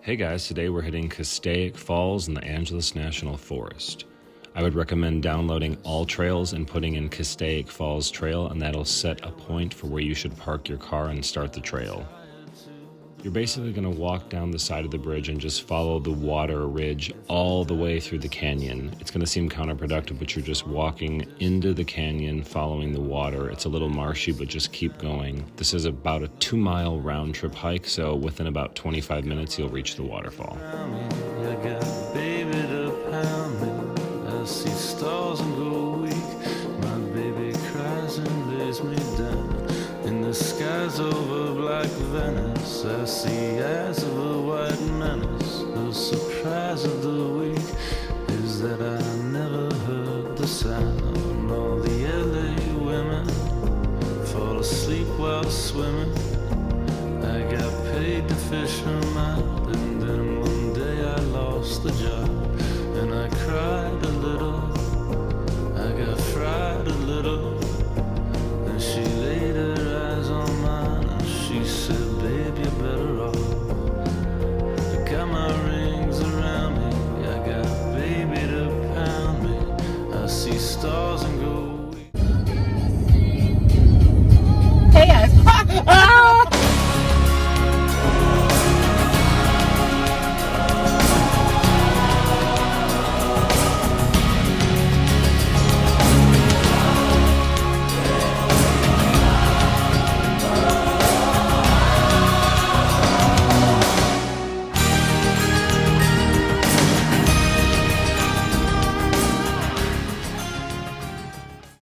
Hey guys, today we're hitting Castaic Falls in the Angeles National Forest. I would recommend downloading all trails and putting in Castaic Falls Trail, and that'll set a point for where you should park your car and start the trail. You're basically going to walk down the side of the bridge and just follow the water ridge all the way through the canyon. It's going to seem counterproductive, but you're just walking into the canyon following the water. It's a little marshy, but just keep going. This is about a 2-mile round trip hike, so within about 25 minutes you'll reach the waterfall. I see stars and go weak. My baby cries and lays me down. In the skies over black Venice, I see eyes of a white menace. The surprise of the week is that I never heard the sound. All the LA women fall asleep while swimming. I got paid to fish them out.